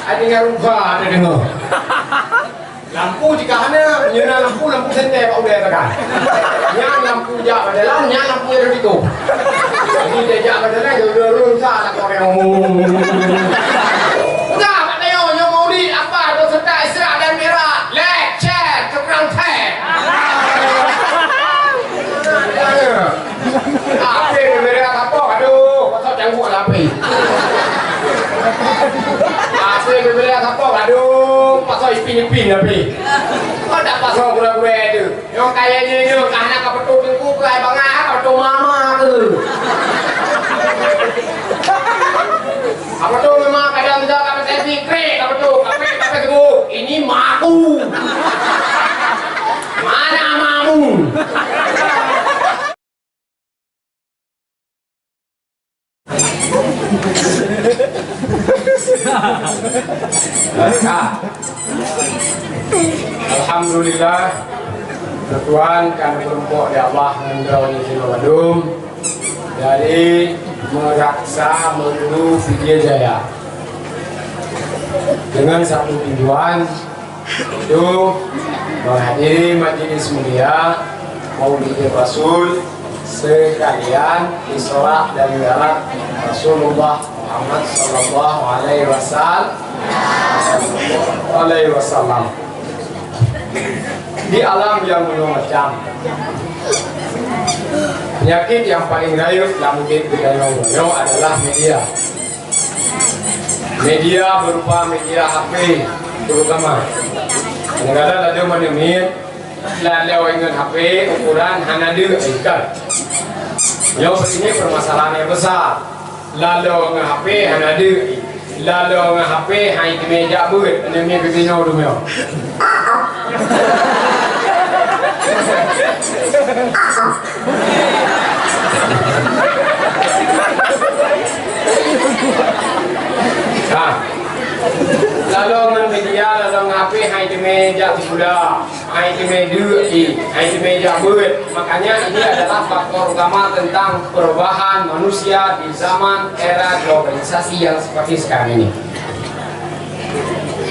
Ada yang rubah ada dengar. Lampu jika hanya nyala lampu sente pak udah tekan. Yang lampu jak adalah yang lampu ada itu. Jadi dia jak adalah dia rusak nak orang ngomong. Udah pak Teo yang mau di apa tu serta Isra dan Merah. Lecet keperang teh. Api berbeda apa? Aduh, pasal janggut api. Api berbeda apa? Aduh, pasal ipin api. Kau tak pasal gula-gula itu. Yang kayaknya ni, karena kau betul tunggu pelai bangai, kau betul mama tu. Kau betul memang kadang kita kau betul fikir, kau betul, kau tunggu. Ini maku. Mana mamu? Alhamdulillah Tuhan karena kelompok di Allah Nandraw di Badung dari meraksa menuju Vidya Jaya dengan satu tujuan itu menghadiri majelis mulia Maulid Rasul sekalian Isra dan Mi'raj Rasulullah Muhammad sallallahu alaihi wasallam di alam yang penuh macam penyakit yang paling rayus dalam budaya adalah media berupa media HP terutama negara ada menemit lalu dengan HP ukuran hanadu ikan yang ini permasalahan yang besar lalu dengan HP hanadu lalu dengan HP hai di meja buat ini begini dulu lalu dengan media lalu dengan HP hai di meja sudah hai di meja buat makanya ini adalah faktor utama tentang perubahan manusia di zaman era globalisasi yang seperti sekarang ini.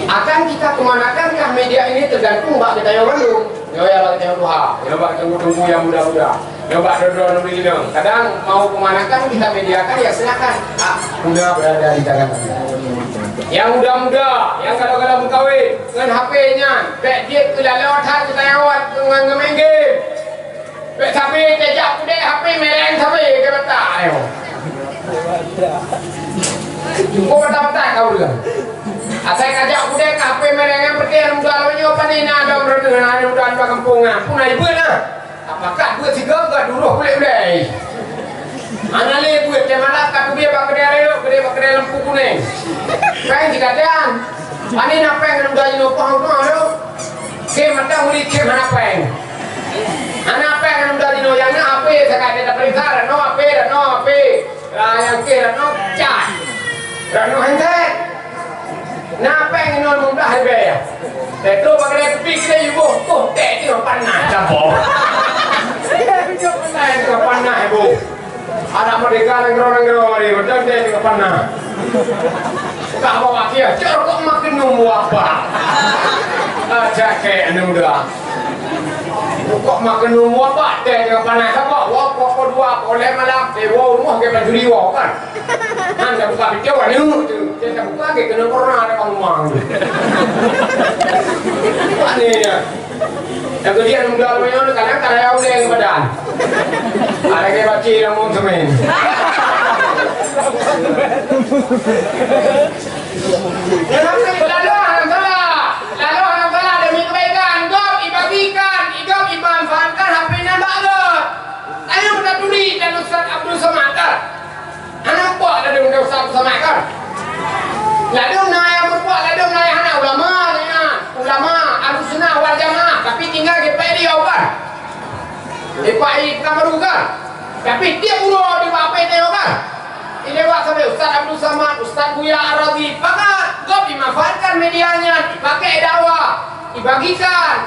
Akan kita kemanakankah media ini tergantung bak kita yang Bandung ya bak kita yang Duha ya bak tunggu-tunggu yang muda-muda ya bak dodol dong kadang mau kemanakan kita mediakan ya silakan muda berada di tangan anda yang muda-muda yang kadang-kadang mengkawin dengan HP-nya bek dia kelala otak kita yang awat dengan nge-main game bek tapi kejap kudek HP mereng tapi ke betak ayo kau betak-betak kau dulu asal kajak kudek HP mereng yang pergi yang muda lawannya apa ni nak ada dengan ada muda di kampung pun ada buat lah apakah buat tiga ke dulu boleh mana ni buat dia malah kat dia bak kedai lampu kuning kain dikatakan ani napeng yang muda ini paham tu ke mata uli ke mana peng anak peng yang muda ini yang nak apa sekarang dia tak perintah no apa yang ke no cat no hentai napa yang ini mudah ya? Itu bagai kepik kita ibu, kok teh itu panah campur. Panah itu panah ibu. Ada mereka nenggro ni, betul teh itu panah. Tak bawa kia, kok makin nunggu apa? Aja ke anu dah. Kok makin nunggu apa? Teh itu panah apa? Wah, dua, oleh malam, rumah ke baju kan? Anda buka video ni, kita buka ke kena corona ada kamu Ani ya. Yang kemudian muda lumayan kadang karya udah yang badan. Ada kayak baci yang mau semen. Lalu salah demi kebaikan, igop dimanfaatkan HP-nya banget. Ayo kita tuli dan Ustaz Abdul Somad. Anak buat ada dengan Ustaz Abdul Somad kan? Lalu yang berbuat lalu anak ulama Ahlussunnah wal Jamaah tapi tinggal di PDIO kan? Di PAI Pekanbaru kan? Tapi dia udah di PDIO kan? Ini sampai Ustaz Abdul Somad, Ustaz Buya Ar-Razi, maka gop dimanfaatkan medianya, dipakai dakwah, dibagikan.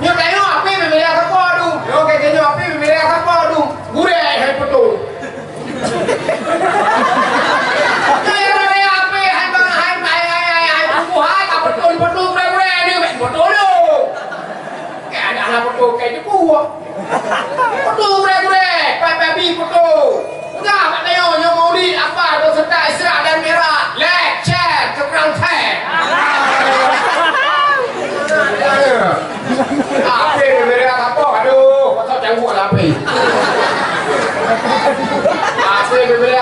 Nyo kayo api memilih apa aduh, nyo kayo api memilih apa aduh, gure hai betul. Kayo api hai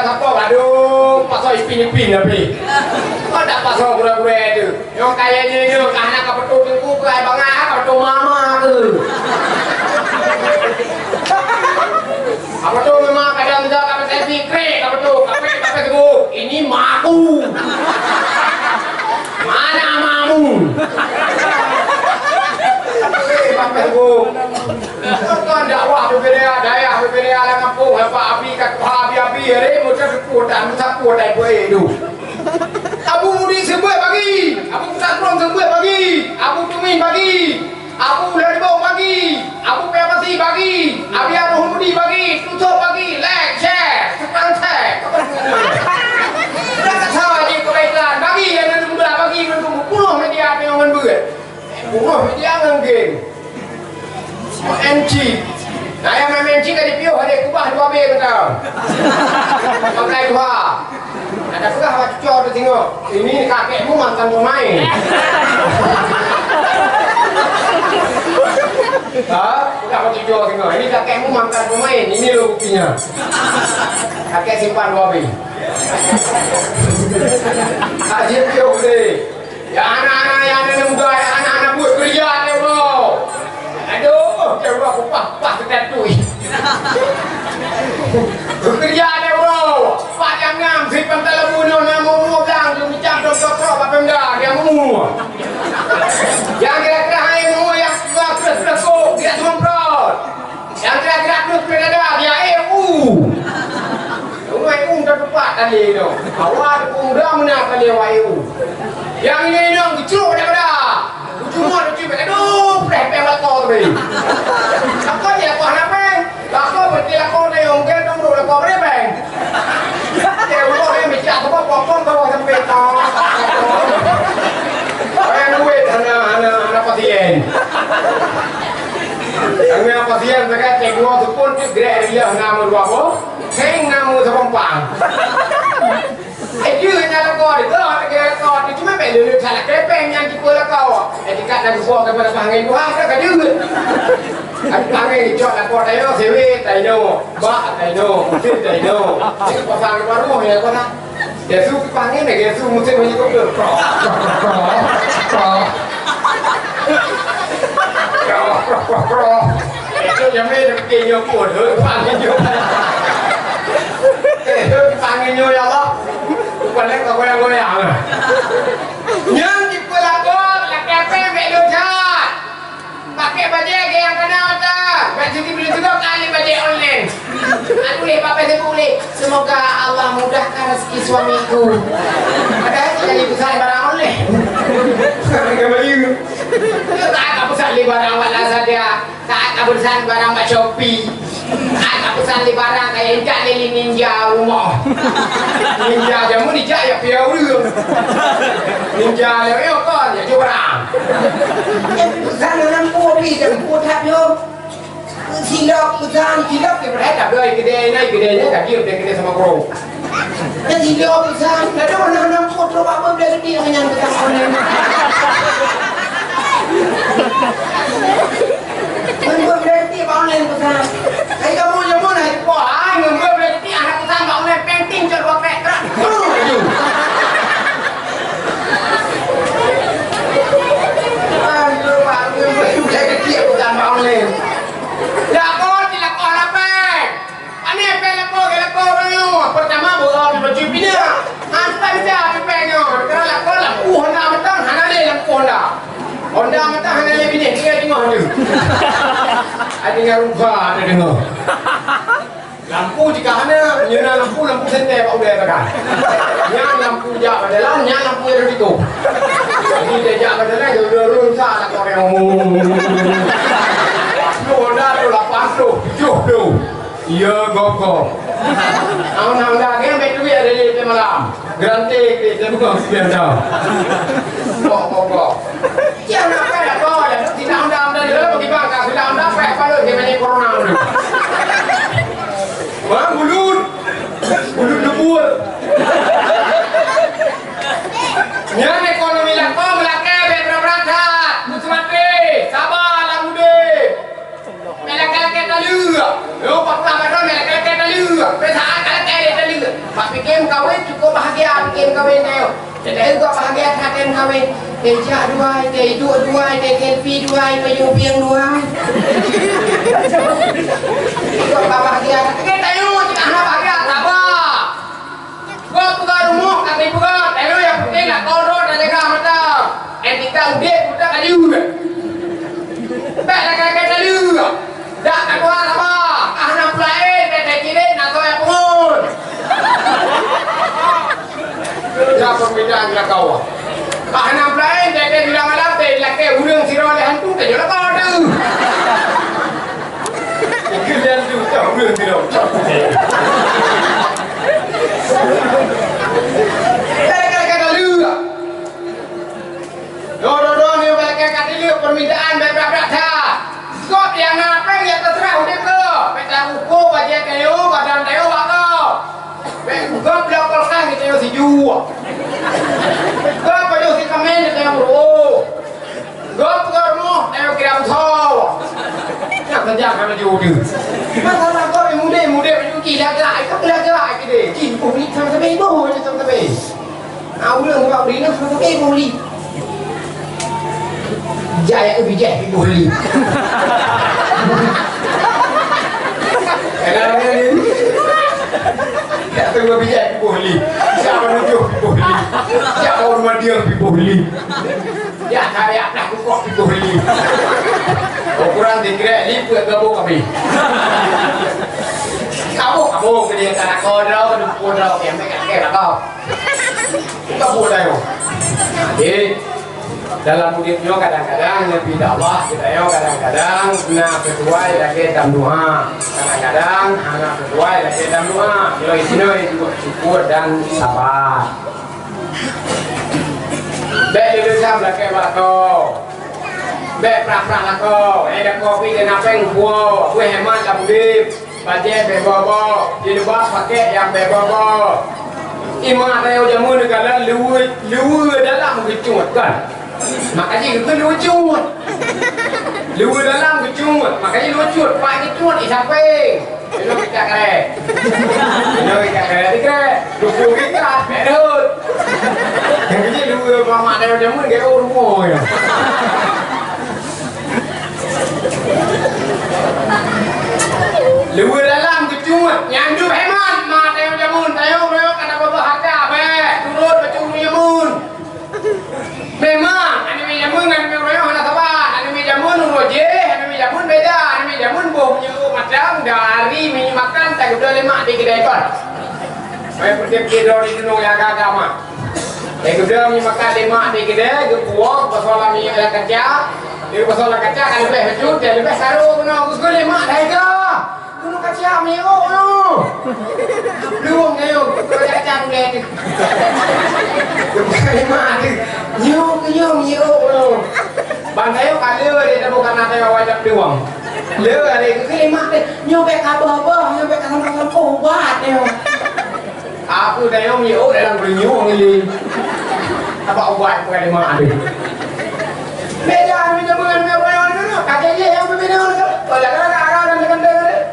dah siapa aduh pasal ipin-ipin tapi. Kau tak pasal gura-gura itu. Yang kayaknya ni anak kau betul tengku ke ai bangah kau betul mama ke. Apa tu memang kadang-kadang kau selfie krek kau betul. Kau tengku ini maku. Mana mamu? Bapak ibu, kan dakwah berbeda daya lah kampung, apa api kat api hari macam sepuluh dah boleh itu. Abu mudi sebut bagi, abu sakrong sebut bagi, abu tumin bagi, abu lerbau bagi, abu pemasi bagi, abu abu mudi bagi, tutup bagi, like, share, subscribe. Dah kata je kebaikan bagi yang mudah bagi untuk puluh media apa yang menbuat, puluh media mungkin. MC. Nah yang main MC kan dipiuh ada kubah dua ber kau. Pakai dua. Ada kubah awak cucur tu tengok. Ini kakekmu mantan pemain. Bukan awak cucur tengok. Ini kakekmu mantan pemain. Ini lo buktinya. Kakek simpan dua ber. Aje piuh deh. Ya anak-anak yang ada muda, anak-anak buat kerja ni bro. Aduh, dia buat kupah dekat tu. Kerja dia bro. Pak yang ngam si pantai lebuno yang mau bilang tu macam doktor apa benda dia mau. Yang kira-kira hai mau yang keras kok dia semprot. Yang kira-kira terus berada dia Rumah tak tepat tadi tu. Awak dah mana kali wayu. Yang ini dong kecil daripada. Cuma tu cuma aduh, pepeng lakor ni. Lakor je lakor apa? Lakor berarti lakor ni mungkin dong dulu lakor pepeng. Dia lakor ni macam apa pokok kau sampai tahu. Yang duit anak pasien. Yang pasien mereka tengok tu pun tu gerak dia nama dua apa? Keng nama serompang. Dia nak lakor dia cuma beli salah kepeng yang kita lakor. Dekat nak buat kepada panggil tu ada ke dia. Ada panggil jok lakor tayo sewe tayo, bak tayo, mesti tayo. Kita pasang baru ya kau nak. Dia suruh panggil ni, dia suruh mesti punya kau. Itu yang mana dia pun panggil jok. Panggil jok ya Allah. Bukan lagi kau goyang-goyang. Yang kita lakor, lakor belu jahat. Pakai baju yang kenal tak? Baju beli juga kali baju online. Boleh pakai saya boleh. Semoga Allah mudahkan rezeki suamiku. Padahal jadi pesan barang online. Harga baju. Tak pesan di barang wala saja. Tak pesan barang mak Shopee. Tak pesan di barang kayak injak lili ninja rumah. Ninja jamu ninja ya piau dia. Ninja leo kan ya curang. Pesan dalam kopi dan kotak yo. Silap pesan silap ke berada dari kedai kat dia kedai sama kro. Dan silap pesan ada mana foto apa benda gede hanya pesan online. Membuat berarti online pesan. Hai kamu yang mana itu? Ai membuat berarti anak pesan online painting coba pakai. Lakor apa? Ani apa lakor ni? Pertama buat baju pindah. Hantar dia pepengnya. Kerana lakor lampu Honda matang, hana le lampu Honda. Honda matang hana le bini. Dia tengok tu. Ada yang rumah ada tengok. Lampu jika hana nyala lampu sentai pak udah kan. Yang lampu jak adalah yang lampu ada di tu. Jadi dia jak adalah dia rusak lakor yang Honda tu 80, 70. Ya gogok. Honda kan betul ya dari malam. Garanti kita bukan sekian jam. Gogok. Jangan apa dah kau ya. Tidak Honda dia bagi bangka. Tidak Honda apa pada dia punya corona ni. Wah bulut lebur. Yang ekonomi lakon melakar berberantak. Musmati sabar lah muda. Melakar kita lừa. Yo, pak pak dah melakar kita lừa. Pesaan kalau kita lừa. Pak bikin kawin cukup bahagia bikin kawin tayo. Jadi juga bahagia hati kawin. Teja dua, teju dua, tekelpi dua, peyupiang dua. Juga bahagia. Kita tayo kita anak bahagia apa? Gua bukan rumah kami bukan. Tayo yang penting nak korot dan jaga mata. Etika udah kita kayu. Baik nak kita kayu. Dah kedua apa? Anak lain tete cilik nak tahu yang pengun. Dah perbedaan kita kau. Anak lain tete bilang malam tete laki urang sirah oleh hantu tete jodoh kau tu. Kalian tu tak urang sirah. Kata-kata lu. Dodo ni balik kata lu permintaan berapa dah. Kau yang apa yang terserah udah ke. Peta buku baca kayu badan kayu apa. Kau belak kolkah kita si jual. Kau pada si kamen kita yang bro. Kau perlu ayo kiram thau. Nak kerja kami judi. Masalah kau muda pergi lagi. Kau lagi kita. Cik boleh sampai boleh sampai. Awalnya kau beri nak sampai boleh. Jaya bijak boleh. Kenapa ni? Tak tahu bijak boleh. Siapa nunjuk boleh. Siapa rumah dia boleh. Ya saya nak kok boleh. Ukuran dikira lipat gabung kami. Kamu kerja tak kodok, kodok yang mereka kira kau. Kita boleh yo. Jadi dalam hidupnya kadang-kadang lebih dakwah kita yo kadang-kadang nak sesuai lagi dalam doa, kadang-kadang anak sesuai lagi dalam doa. Kalau ini juga syukur dan sabar. Baik dulu sam lagi bakau. Baik perang lako, ada kopi dan apa yang buah, gue hemat dalam hidup, bajet bebobo, di luar pakai yang bebobo. Imam ada jamu negara luar dalam kecut kan, makanya itu lucut, luar dalam kecut, makanya lucut, pak kecut di samping, itu kita kere, dukung kita, bedut, yang kecil luar mama ada jamu kayak orang ya. Luar dalam kecut, yang tu hemat, mak tayo jamun, tayo kena berbahagia, turut macam jamun. Memang, anime jamun, anime royo, anak sabar, anime jamun roje, anime jamun beda, anime jamun punya macam dari mie makan, tak udah lemak di kedai kon. Saya pergi kedai di gunung yang agama. Tak udah mie makan lemak di kedai, kebuang, pasal mie yang kerja. Dia pasal kaca kan lebih hujud, dia lebih saru kena aku sekali mak dah ke. Kena kaca mio no. Belum ayo, kaca boleh ni. Sekali mak ni. Mio no. Bandai kali dia bukan ada wajib diuang. Leu ada sekali mak ni. Mio be apa, mio be kalam obat ni. Aku dah mio dalam bernyu ni. Apa obat bukan mak ni. Beda ni jamuan mewah ni, kakeknya yang berbeda ni. Kalau ada dan dengan dia,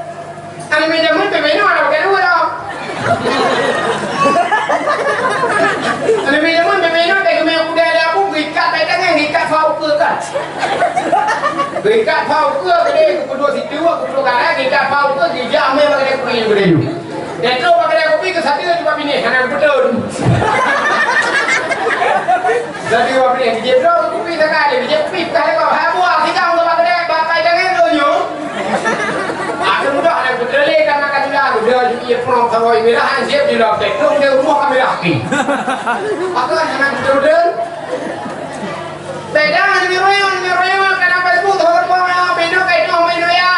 kami jamuan berbeda orang bukan dua. Kami jamuan berbeda, tapi kami muda ada pun gikat, tapi kan gikat fau ke kan? Gikat fau ke dia, kedua situ, kedua kanan, gikat fau ke dijam memang dia kopi berbeda. Dan tu pakai kopi ke satu cuma bini, karena betul. Jadi apa ni? Dia bro, kopi sekali, dia kopi sekali kau. Hai buah, kita mau pakai bakai jangan tunjuk. Aku mudah nak berdiri karena kan sudah aku dia juga pernah tahu ini lah. Siap di dalam teknologi dia rumah kami laki. Aku kan nak berdiri. Beda ni royan karena Facebook tu orang beda kayak itu ya.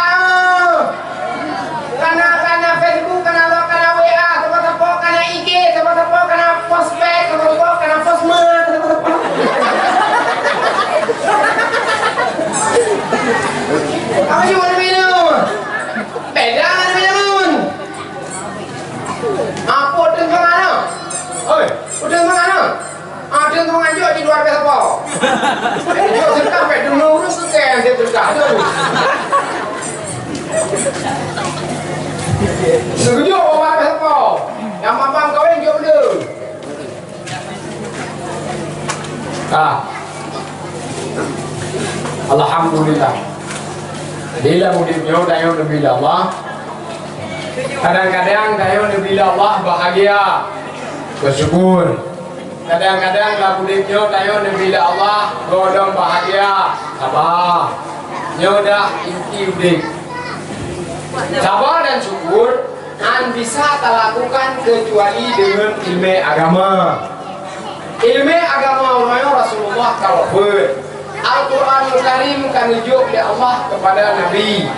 Karena Facebook, karena WA, apa karena IG, apa karena postpaid, apa karena postmart. Apa sih mau minum? Beda mana minum? Apa udah mana? Oi, udah mana? Ada tu mengajuk di luar biasa apa? Dia sedekah pek dulu urus tu kan dia sedekah tu. Setuju orang biasa apa? Yang mamam kahwin jauh benda. Alhamdulillah. Bila mudibnya dayo Nabi Allah. Kadang-kadang dayo Nabi Allah bahagia, bersyukur. Kadang-kadang lagu mudibnya dayo Nabi Allah godong bahagia, sabar. Nyodah inti udik. Sabar dan syukur an bisa terlakukan kecuali dengan ilmu agama. Ilmu agama Rasulullah kawafir. Al-Quranul Karim kan dijuk oleh Allah kepada Nabi.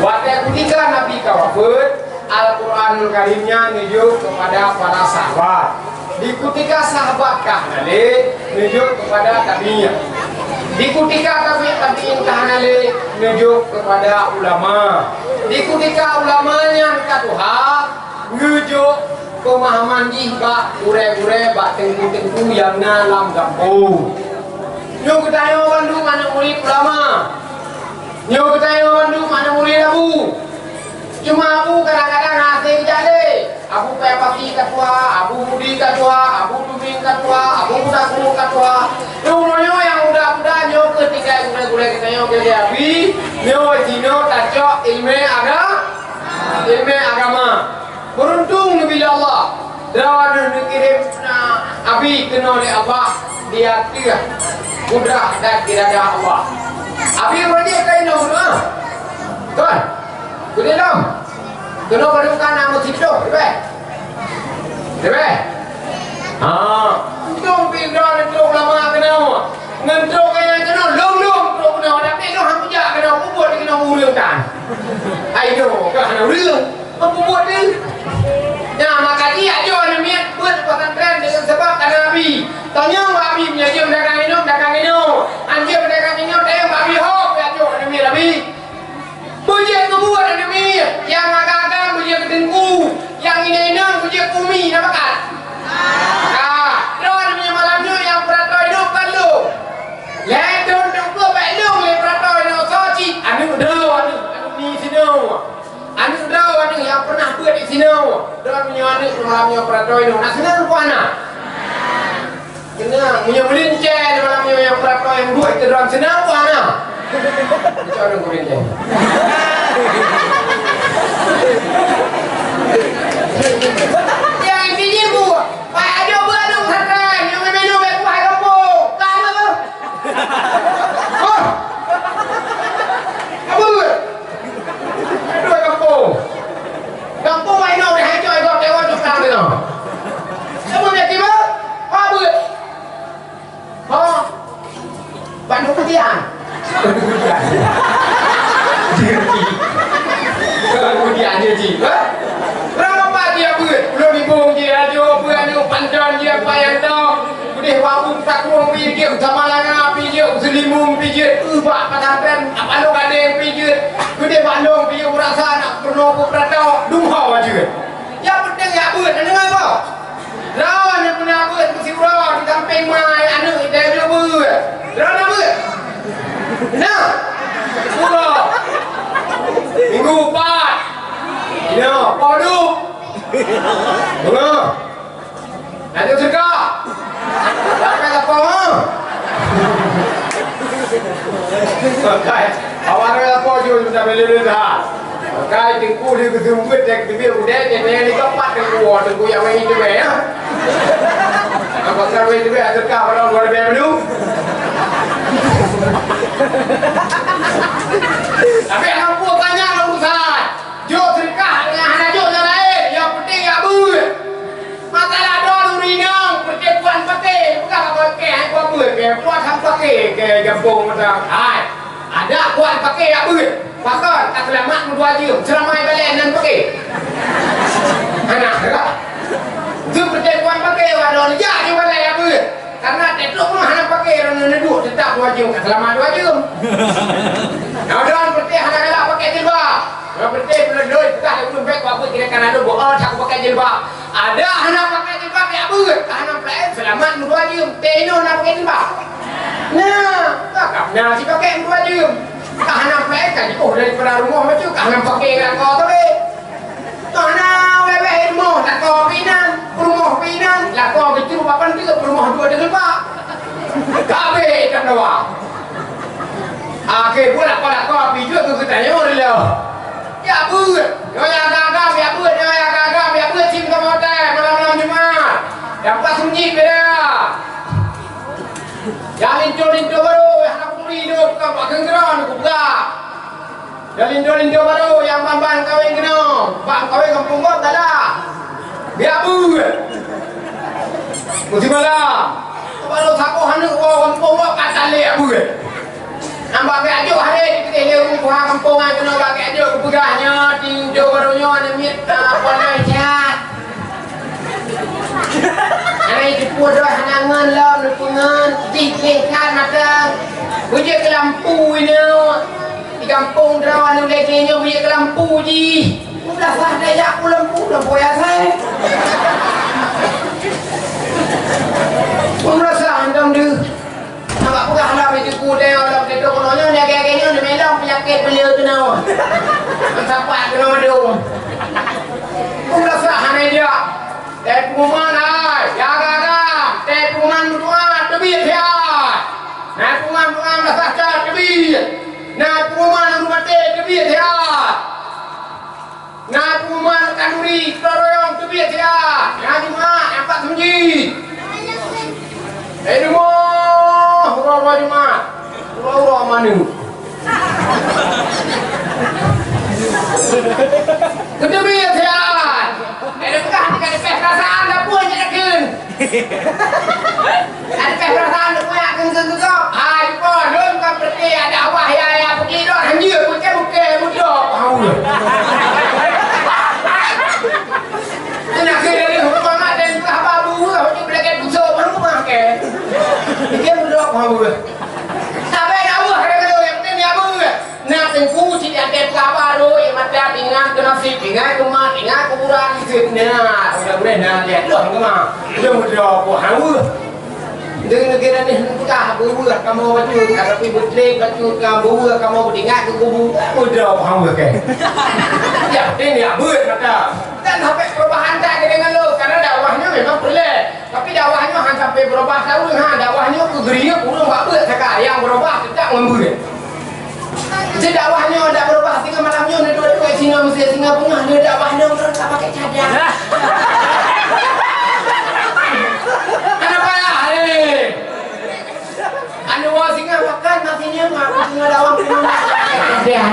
Waktu ketika Nabi kawafir, Al-Quranul Karimnya dijuk kepada para sahabat. Di ketika sahabat kahnale dijuk kepada tabi'in. Di ketika tabi'in kahnale dijuk kepada ulama. Di ketika ulamanya katuha dijuk pemahaman jihba gure-gure bak tengku-tengku yang dalam kampung. Nyo ketayo bandu mana murid ulama. Nyo ketayo bandu mana murid abu. Cuma abu kadang-kadang hati jadi. Abu pepati katua, abu budi katua, abu tuming katua, abu budaku katua. Nyo yang udah nyo ketika gure-gure kita nyo jadi abi. Nyo jino taco ilmu agama. Beruntung Nabi Allah. Dawan dikirim abi kena oleh Allah dia tiga. Mudah dan tidak ada Allah. Abi berarti kain dong, kan? Gede dong. Kena berdukan nama situ, deh. Dong pindah itu lama kena. Ngantuk kayak kena, long kena. Tapi itu hampir kena buat kena ulang kan. Ayo, kena ulang. Apa buat ni? Ya maka dia aja niat buat pesantren dengan sebab karena Abi. Tanya Abi punya jam dagang ini. Anjir dagang ini dia Abi hok ya jo niat Abi. Bujet kebuat demi yang agak-agak bujet ketengku, yang ini bujet kumi nama kan. Don punya malamnya yang perato hidup kan lu. Ledon tu baik lu perato hidup soci. Anu ni sini. Anu yang pernah buat di sini. Dalam punya anak malamnya perato hidup. Nak senang ku anak. Senang punya melincah malamnya yang perato yang buat itu dalam senang ku anak. Macam mana ku melincah? Yang intinya bu, Pak ada buat dong pesantren. Yang menu baik ku hai kampung. Tak apa tu. Oh. Apa buat? Dua kampung. Kampung mai no để hai chơi con đeo cho tao đây nào. Sao bây giờ kịp á? Hoa bưởi. Bạn không có tiền. Kemudian dia juga berapa dia buat belum dibung dia jo buat ni panjang dia payah dong udah wabung tak kurang pikir sama langan pikir selimung pikir ubah pesantren apa lo ada yang pikir udah Bandung pikir merasa nak perlu berperata dumhau aja ya penting ya buat ada apa lawan yang punya buat mesti urang di samping mai anak dia dia buat lawan buat nah urang minggu 4 ya, waduh bunga nanti suka jangan apa okay awalnya apa juga sudah beli dah okay tingku di kesumpit yang tiba udah jadi ni keempat tengku yang main itu ya apa kalau itu ya suka orang luar biasa dulu tapi hampu tanya urusan jo serikahnya hanya jo lain yang penting ya bu masalah dulu ringan percekuan pakai bukan pakai apa bu kayak kuat ham pakai kayak gabung macam ada kuat pakai ya bu pakai tak selamat dua jam seramai balik dan pakai anak tu percekuan pakai wadah ya jo balik ya bu karena tetlok mah hanya pakai orang neduk tetap dua jam selama 2 jam. Nah, orang berarti hanya kalau pakai jilbab. Orang berarti berdoi kita belum baik apa kira kan ada bohong tak pakai jilbab. Ada hanya pakai jilbab ya beut. Hanya pakai selama 2 jam. Teno nak pakai jilbab. Nah, takapnya si pakai 2 jam. Hanya pakai kan dari rumah macam hanya pakai kan kau tu. Mana wewe rumah tak kau bina doa. Akhir pula pada kopi juga tu kita nyawa dia. Ya buat, ya gagam, ya buat, ya gagam, ya buat cinta motor malam-malam Jumat. Yang pas sunyi dia. Yang lincur-lincur baru, yang nak puri dia bukan pak kenggeran buka. Yang lincur-lincur baru, yang bambang kawin kena, bang kawin kampung kau tak ada. Ya buat. Musim malam. Kalau sapu handuk kampung kau kata leh buat. Nampak ke ajuk hari kita lewat buah kampungan kena bagi ajuk pegahnya tinju barunya ada mit apa nak chat. Ai dipur dah hanangan lah nupungan diklekan mata. Bujik ke lampu ini. Di kampung derawan nu lekenya bujik ke lampu ji. Udah sah dah jak lampu dah boya saya. Merasa andam dia. Nampak pegah lah itu kuda orang itu kononnya dia kayaknya dia melang penyakit beliau tu nawa. Sampai kena dia. Merasa hanya dia. Pengumuman ay, jaga-jaga. Pengumuman doa tebih dia. Nah pengumuman dah sah tebih. Nah pengumuman rumah tebih dia. Nah pengumuman kanuri keroyong tebih dia. Nah Jumat empat sunyi. Rumah, rumah Jumat. Rumah mana? Kita biar siaran. Ada pekah ada perasaan dah pun jenakin. Ada perasaan dah pun akan gegap. Ai pun dom kan pergi ada awah ya pergi dah hanya bukan budak. Jenakin dari rumah dan babu macam belajar busuk baru makan. Dia budak mau. Sampai awah kata yang penting dia apa? Nak tengku si ada kabar yang ada dengan nasi dengan kemat dengan kuburan fitnah. Udah nak dia doang kemah. Dia budak hawu. Dengan negara ni bukan buat kamu baju tapi betlek baju kamu kamu beringat ke kubu budak hawu ke. Ya ini ya buat mata. Dan sampai perubahan tak dengan lo karena dakwahnya memang pelik. Tapi dakwahnya hanya sampai berubah tahun dakwahnya ke geria kurang apa cakap yang berubah tidak membuat. Jadi dakwahnya tidak berubah tinggal malamnya ni dua-dua singa mesti singa punya dia dakwahnya orang tak pakai cadar. Kenapa ya hari? Anu wah singa makan nasinya mak singa dawang punya. Dia.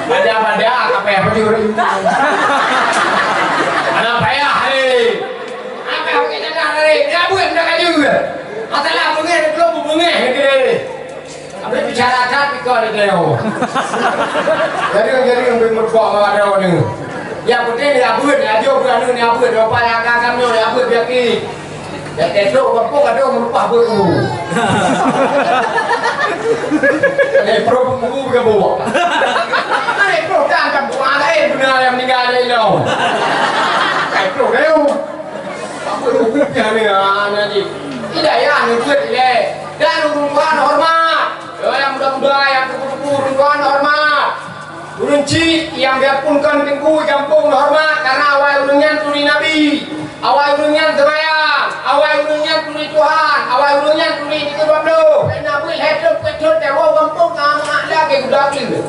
Pada apa yang berdiri? Apa ya hari? Apa yang kita hari? Dia buat dah kaju. Masalah bunga ni belum bunga ni. Apa bicara apa kau ni kau? Jadi yang berbuat ada orang ni. Yang penting dia buat, dia jauh berani dia buat. Apa yang akan kami dia buat biar ki. Ya tentu berpuk ada melupa buat tu. Ni pro buku bukan bawa. Ni pro jangan buat lain benar yang meninggal dia itu. Kayak pro dia. Apa buku yang ni nanti. Tidak ya ni buat dia. Dan rumah hormat. Yang muda-muda yang kupu-kupu rumah hormat. Urunci yang diapunkan tengku kampung hormat karena awal urungan turi Nabi. Awal urungan sembahyang, awal urungan turi Tuhan, awal urungan turi di kedua-dua. Nabi hidup kecil terus kampung anak lagi budak ni.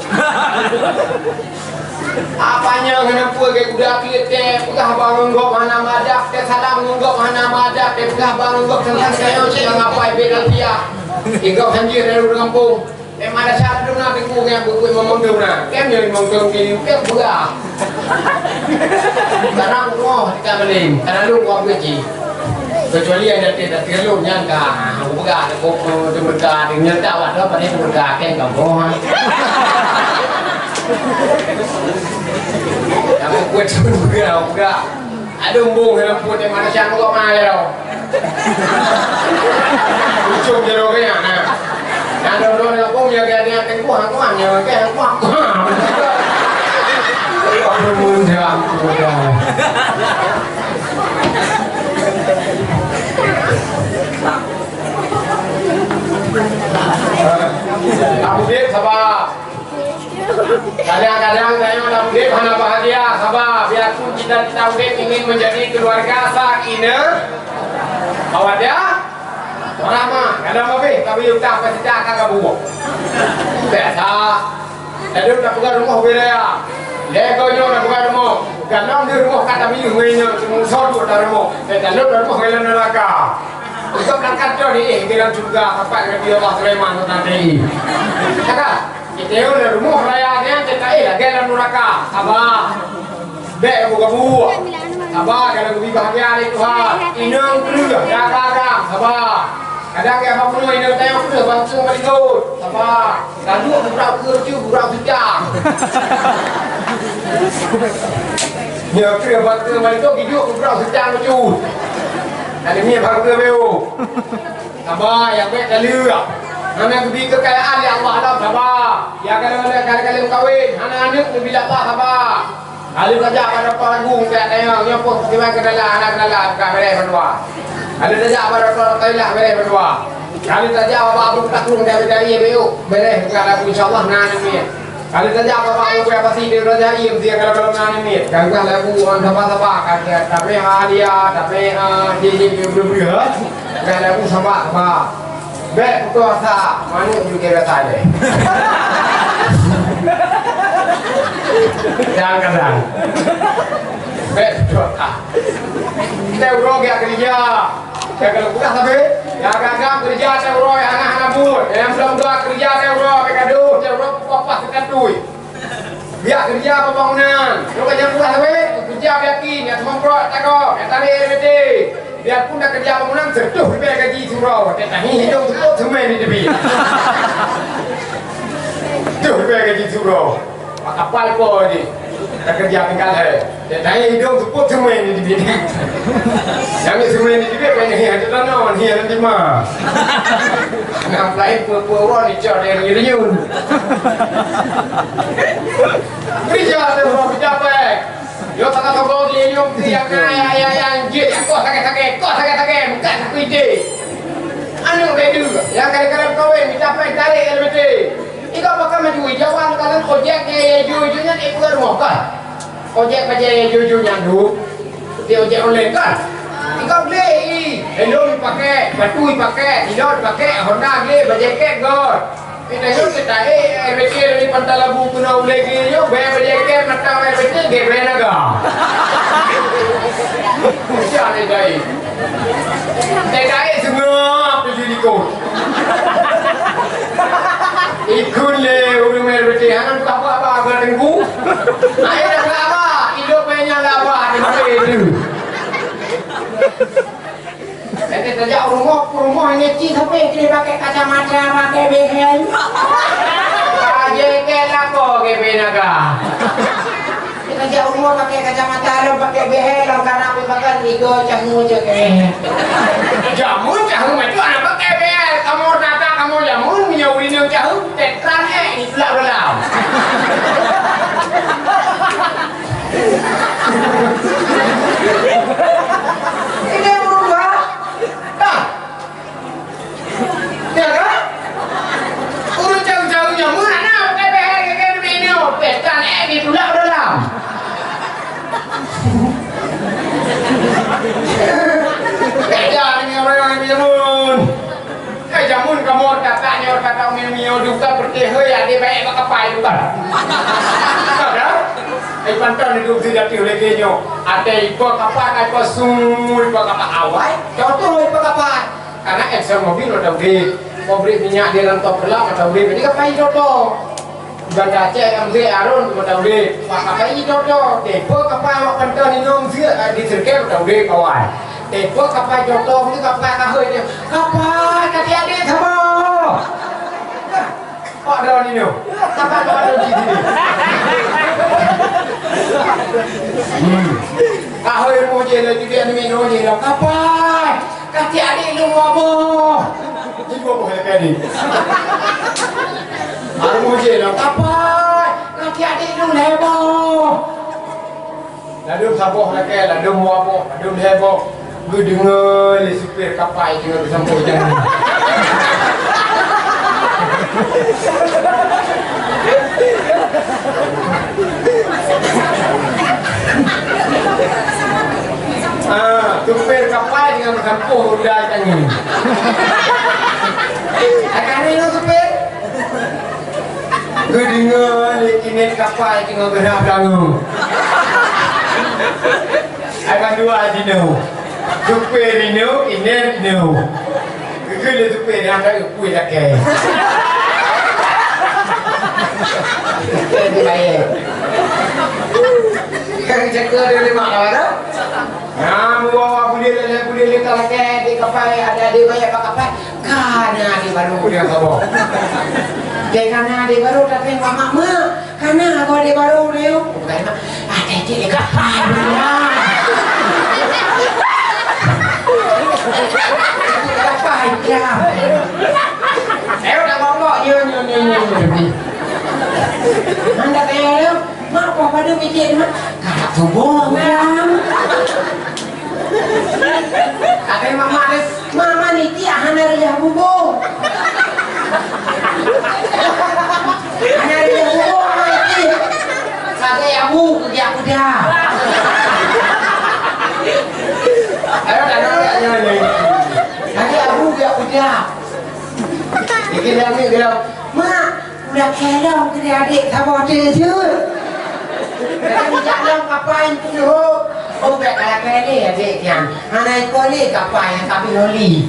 Apanya kenapa ke budak ni teh pegah bangun gop mana madak teh salam ngunggop mana madak teh pegah bangun gop tentang saya siang apa beda dia. Ikau hanjir dari kampung. Memang ada syarat dulu nak tengok yang buku memang dulu nak. Kem yang memang dulu ni kem buka. Karena aku mau kita beli. Karena lu mau beli. Kecuali ada tidak terlalu nyangka. Aku buka aku tu berkah dengan tawar tu pada berkah kem kampung. Aku kuat sebelum buka. Ada umbung dalam pun yang mana siang kau malah. Ucap jeruknya. Yang dulu yang aku menjaga dengan tengku hangkuan yang ke hangkuan. Aku mundang sudah. Abu Dek sabar. Kadang-kadang saya Abu Dek hanya bahagia sabar. Biarpun cita-cita Abu Dek ingin menjadi keluarga sakinah, mawaddah, orang mah ada apa be kami udah pasti dah kagak buat biasa ada udah buka rumah beda ya lego nyo udah buka rumah kalau di rumah kata bingung nyo cuma sorot dari rumah kalau dari rumah ngelan neraka untuk berangkat jauh ni bilang juga apa yang dia Allah Sulaiman nanti kata kita udah rumah raya ni kita lagi dalam neraka abah be buka buat abah kalau lebih bahagia ni Tuhan inang kerja jaga abah kadang yang apa pun inang tayang kerja bangsa berikut abah lalu burau kerja burau sejam dia kerja bangsa berikut hidup burau sejam tu ada ni bangsa beu abah yang baik dah anak lebih kekayaan yang Allah ada abah ya kalau kawin anak-anak lebih dapat abah kalau saja pada pelagung tak tengok nyopot tiba ke dalam anak dalam ka beres berdua. Kalau saja pada Thailand beres berdua. Kalau saja babu taklung dari beu beres kalau insyaallah nan ni. Kalau saja babu apa sih dia raja dia kalau nan ni. Kalau lagu on apa kata tapi dia tapi dia berbeda. Kalau lagu sama apa. Baik betul asa mana juga kata dia. Jangan betul kita urut ya kerja ya kalau bukan tapi ya agak kerja saya urut ya anak-anak bud yang belum kerja saya urut mereka dulu saya urut apa sekan duit biar kerja pembangunan kalau kerja bukan tapi kerja yakin ya semua pro takok ya tadi RBT biar pun dah kerja pembangunan sertuh biar gaji surau tetapi hidup cukup semua ini debi tuh biar gaji surau kapal ko ni kerja tinggal hai dan hidup support semua ini di bini yang semua ini di bini ni ada tanah ni ada lima nak fly pura ni cor yang riun kerja tu berapa yo tak tahu dia yo yang je aku sakit bukan aku ide anu redu yang kadang-kadang kawin minta apa tarik LBT ikaw bakal maju jawan kalau ojek jujunya ibu rumah kan ojek aja jujunya dulu dia ojek online kan ikaw beli hello pakai batu pakai hidot pakai Honda beli bajeket god kita yuk kita RBT dari pantai labu kena lagi yuk bayar bajeket mata RBT gebe naga siapa ni dai semua tujuh ikut ikut le urus RBT hang apa agak tengku ayo dah apa hidup banyak apa itu nanti saja rumah ini cik sampai kita pakai kacamata pakai behel aja ke lako ke benaga kita jauh rumah pakai kacamata lo pakai behel karena apa pakai tiga jamu je ke jamu macam mana pakai behel kamu nata kamu jamu menyaurin yang jauh tekran ini pula dalam ini berubah tak ya kan urut jauh-jauh jamu mana pakai behel ke ini tekran ini pula dalam Kejar ni orang yang jamun. Jamun kamu datanya kata minum juga pergi ya dia baik pakai pai juga. Ada? Pantan hidup tidak lagi nyo. Ada ikut kapal ikut sumur ikut kapal awal. Contoh ikut kapal. Karena Excel mobil udah beli minyak di dalam top gelap udah beli. Jadi kapal contoh. Ganda cek MZ Arun udah beli. Kapal ini contoh. Depo kapal pantan minum di sirkel udah beli kawan. Depo kapal contoh itu kapal kahoi dia. Kapal kaki adik sama. Kok ada ni no? Kapal ada di sini. Kahoi mau je lagi dia ni minum je lah. Kapal kaki adik lu apa? Jadi apa yang ni? Aku mau je lah. Kapal kaki adik lu lebo. Lalu saboh lagi, lalu mau apa? Lalu lebo. Gue dengar le supir kapal juga sampai jangan. Supir kapal dengan kampung udah canggih. Akan ini supir. Gedingan ini kapal dengan gerah belanggu. Akan dua dino. Supir dino, ini dino. Kekele supir yang ada kuih lagi. Jadi baik. Kan jaga dia mana ada? Bawa boleh kalau ke di kapal ada di banyak kapal. Karena di baru dia kamu. Karena di baru tapi mama karena aku di baru dia. Bukan ada di kapal dia. Kapal dia. Udah ngomong nyu. Anda kaya mak apa pada mikir mak kakak tubuh macam kakak mama ni tiak hana rejah bubuh hana rejah bubuh mati kakak abu kerja aku dah ayo dah nanya kakak abu kerja aku dah ini dia mak udah kelong ke adik sama dia je. Kalau jalan kapan tu? Oh tak kalah kali adik yang. Anak kali kapan yang tapi loli.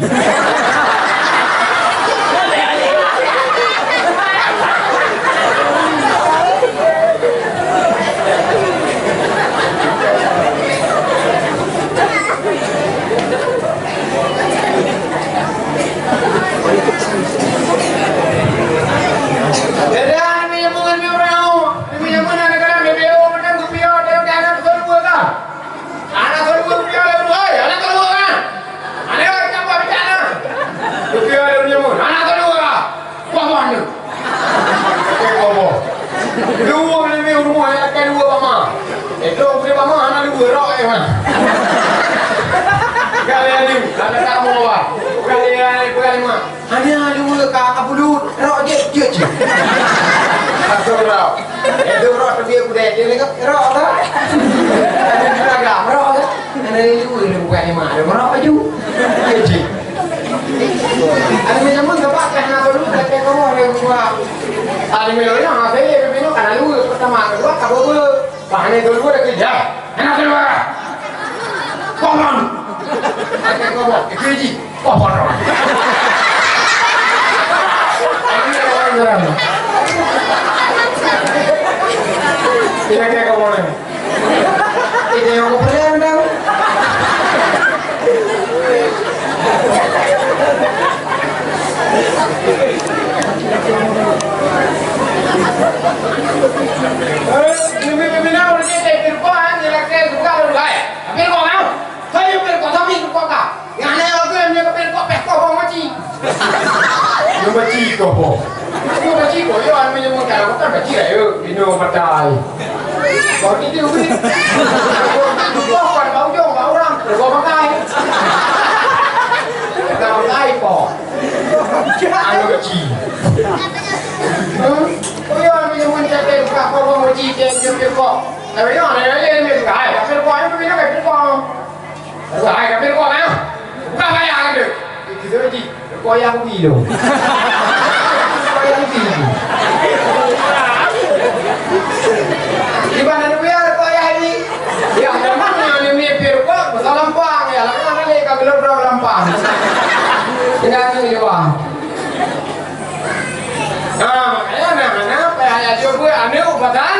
Hanya dua kakak bulu rok je. Masuk rok. Itu rok tu dia budaya dia lekat rok tak? Ada seragam rok tak? Ada dua ni bukan lima. Ada rok baju. Je. Ada macam mana pakai nak dulu pakai kamu ada buat. Ada melornya saya memang kan dulu pertama kedua kabur. Bahannya dulu dah kerja. Enak kedua. Komon. Pakai kamu. Kerja. Komon. Tidak kayak kamu ni. Ini yang aku pernah tahu. Ini pimpinan orang kita perempuan yang kita suka orang. Tapi kau kan? Saya perempuan tapi kau kan? Yang ni aku yang perempuan pekor kau macam. Yang macam kau. Kau macam kau yo anu yang mungkin aku kan macam yo minum matai. Kau ni tu ni. Kau kan bau jong bau orang, kau matai. Kau matai kau. Anu kecil. Kau yo anu yang mungkin cakap kau macam je kau. Tapi yo anu yang ni suka. Tapi kau anu minum kau. Suka tapi kau kan? Bukan kaya kan tu. Kita macam kau yang bilu. Di mana ni biar kau ayah ini? Ya, mana ni biar kau pasal lampang ya. Lampang ni kau belum tahu lampang. Tidak ni wah. Makanya mana apa ayah coba ane ubatan